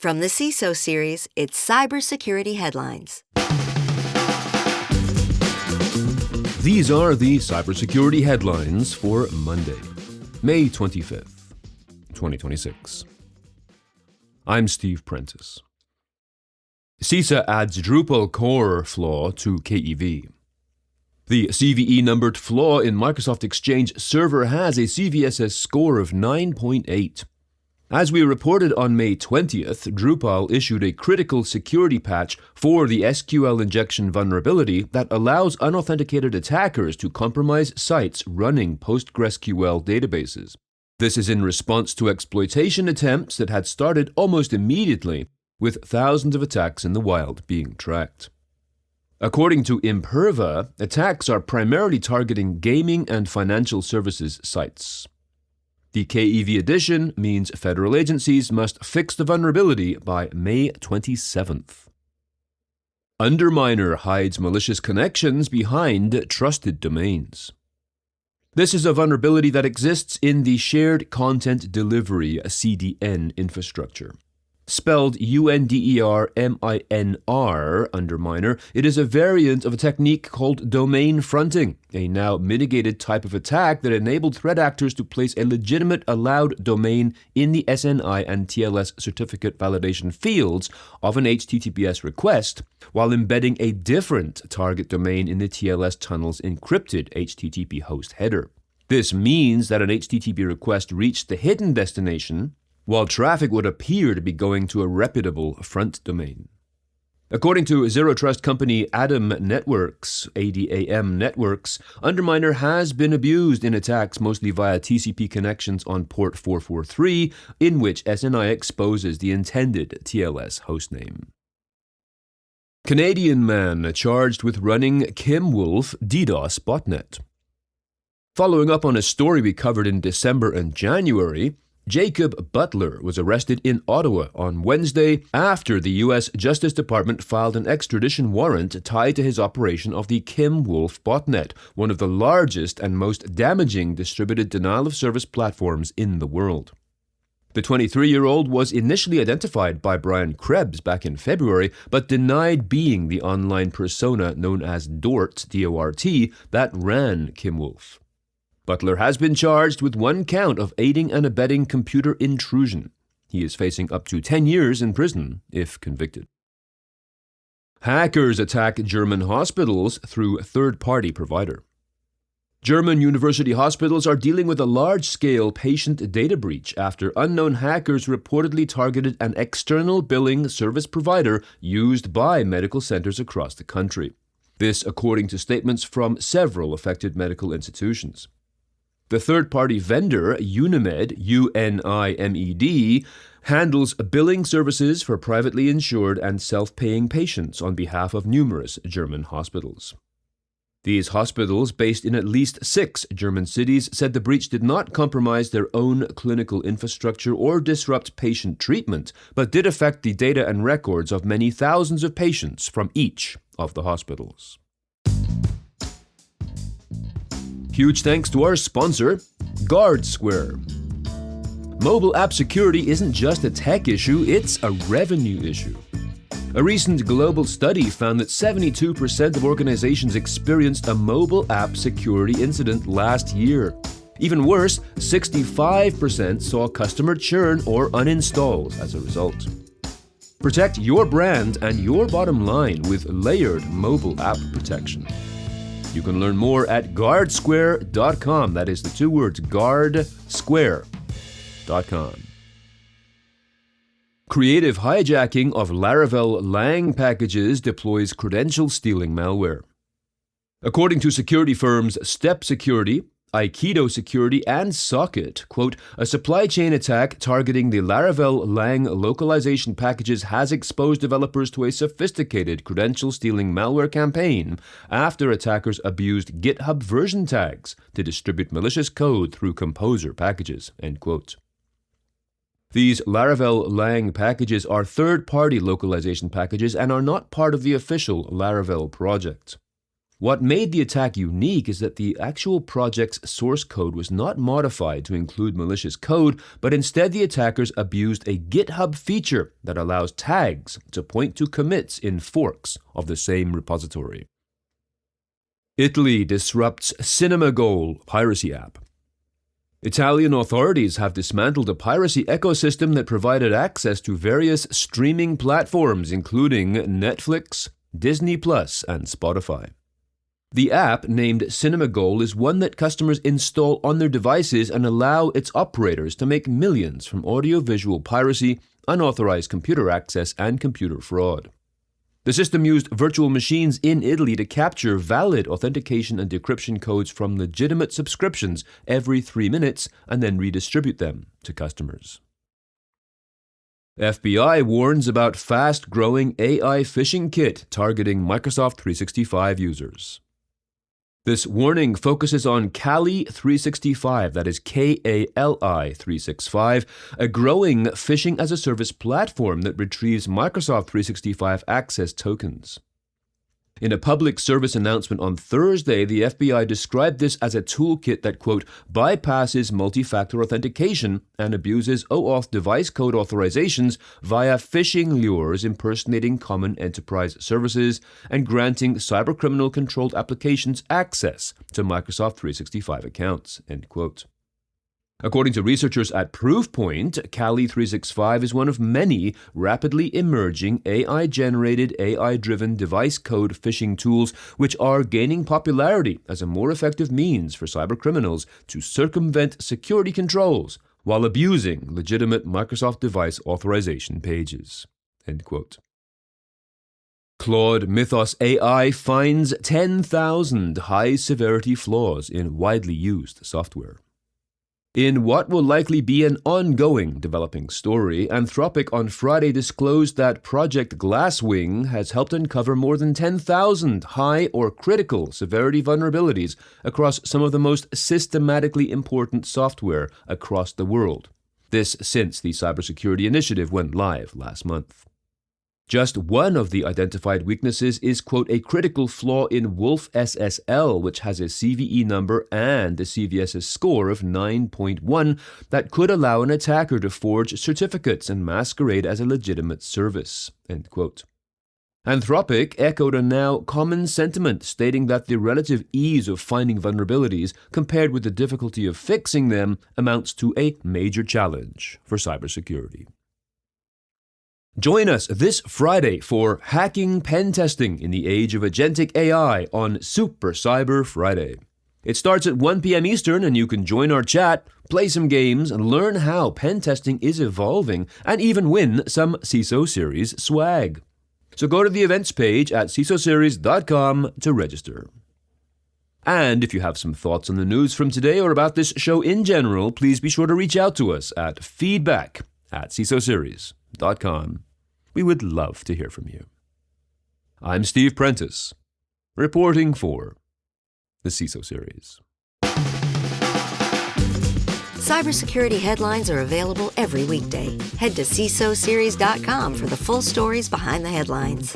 From the CISO series, it's Cybersecurity Headlines. These are the cybersecurity headlines for Monday, May 25th, 2026. I'm Steve Prentice. CISA adds Drupal Core flaw to KEV. The CVE-numbered flaw in Microsoft Exchange Server has a CVSS score of 9.8. As we reported on May 20th, Drupal issued a critical security patch for the SQL injection vulnerability that allows unauthenticated attackers to compromise sites running PostgreSQL databases. This is in response to exploitation attempts that had started almost immediately, with thousands of attacks in the wild being tracked. According to Imperva, attacks are primarily targeting gaming and financial services sites. The KEV edition means federal agencies must fix the vulnerability by May 27th. Underminr hides malicious connections behind trusted domains. This is a vulnerability that exists in the Shared Content Delivery (CDN) infrastructure. Spelled UNDERMINR, Underminr, it is a variant of a technique called domain fronting, a now mitigated type of attack that enabled threat actors to place a legitimate allowed domain in the SNI and TLS certificate validation fields of an HTTPS request, while embedding a different target domain in the TLS tunnel's encrypted HTTP host header. This means that an HTTP request reached the hidden destination, while traffic would appear to be going to a reputable front domain. According to Zero Trust company ADAM Networks, Underminr has been abused in attacks mostly via TCP connections on port 443, in which SNI exposes the intended TLS hostname. Canadian man charged with running KimWolf DDoS botnet. Following up on a story we covered in December and January, Jacob Butler was arrested in Ottawa on Wednesday after the U.S. Justice Department filed an extradition warrant tied to his operation of the KimWolf botnet, one of the largest and most damaging distributed denial-of-service platforms in the world. The 23-year-old was initially identified by Brian Krebs back in February, but denied being the online persona known as Dort, D-O-R-T, that ran KimWolf. Butler has been charged with one count of aiding and abetting computer intrusion. He is facing up to 10 years in prison if convicted. Hackers attack German hospitals through third-party provider. German university hospitals are dealing with a large-scale patient data breach after unknown hackers reportedly targeted an external billing service provider used by medical centers across the country. This according to statements from several affected medical institutions. The third-party vendor, Unimed, UNIMED, handles billing services for privately insured and self-paying patients on behalf of numerous German hospitals. These hospitals, based in at least 6 German cities, said the breach did not compromise their own clinical infrastructure or disrupt patient treatment, but did affect the data and records of many thousands of patients from each of the hospitals. Huge thanks to our sponsor, GuardSquare. Mobile app security isn't just a tech issue, it's a revenue issue. A recent global study found that 72% of organizations experienced a mobile app security incident last year. Even worse, 65% saw customer churn or uninstalls as a result. Protect your brand and your bottom line with layered mobile app protection. You can learn more at guardsquare.com. That is the 2 words, guardsquare.com. Creative hijacking of Laravel Lang packages deploys credential stealing malware. According to security firms Step Security, Aikido Security, and Socket, quote, a supply chain attack targeting the Laravel Lang localization packages has exposed developers to a sophisticated credential-stealing malware campaign after attackers abused GitHub version tags to distribute malicious code through Composer packages, end quote. These Laravel Lang packages are third-party localization packages and are not part of the official Laravel project. What made the attack unique is that the actual project's source code was not modified to include malicious code, but instead the attackers abused a GitHub feature that allows tags to point to commits in forks of the same repository. Italy disrupts CinemaGoal piracy app. Italian authorities have dismantled a piracy ecosystem that provided access to various streaming platforms, including Netflix, Disney+, and Spotify. The app, named CinemaGoal, is one that customers install on their devices and allow its operators to make millions from audiovisual piracy, unauthorized computer access, and computer fraud. The system used virtual machines in Italy to capture valid authentication and decryption codes from legitimate subscriptions every 3 minutes and then redistribute them to customers. FBI warns about fast-growing AI phishing kit targeting Microsoft 365 users. This warning focuses on Kali 365, that is Kali 365, a growing phishing-as-a-service platform that retrieves Microsoft 365 access tokens. In a public service announcement on Thursday, the FBI described this as a toolkit that, quote, bypasses multi-factor authentication and abuses OAuth device code authorizations via phishing lures impersonating common enterprise services and granting cybercriminal-controlled applications access to Microsoft 365 accounts, end quote. According to researchers at Proofpoint, Kali 365 is one of many rapidly emerging AI-generated, AI-driven device code phishing tools which are gaining popularity as a more effective means for cybercriminals to circumvent security controls while abusing legitimate Microsoft device authorization pages. End quote. Claude Mythos AI finds 10,000 high-severity flaws in widely used software. In what will likely be an ongoing developing story, Anthropic on Friday disclosed that Project Glasswing has helped uncover more than 10,000 high or critical severity vulnerabilities across some of the most systematically important software across the world. This since the cybersecurity initiative went live last month. Just one of the identified weaknesses is, quote, a critical flaw in Wolf SSL, which has a CVE number and a CVSS score of 9.1 that could allow an attacker to forge certificates and masquerade as a legitimate service, end quote. Anthropic echoed a now common sentiment, stating that the relative ease of finding vulnerabilities compared with the difficulty of fixing them amounts to a major challenge for cybersecurity. Join us this Friday for Hacking Pen Testing in the Age of Agentic AI on Super Cyber Friday. It starts at 1 p.m. Eastern, and you can join our chat, play some games, and learn how pen testing is evolving, and even win some CISO Series swag. So go to the events page at cisoseries.com to register. And if you have some thoughts on the news from today or about this show in general, please be sure to reach out to us at feedback@cisoseries.com. We would love to hear from you. I'm Steve Prentice, reporting for the CISO Series. Cybersecurity headlines are available every weekday. Head to cisoseries.com for the full stories behind the headlines.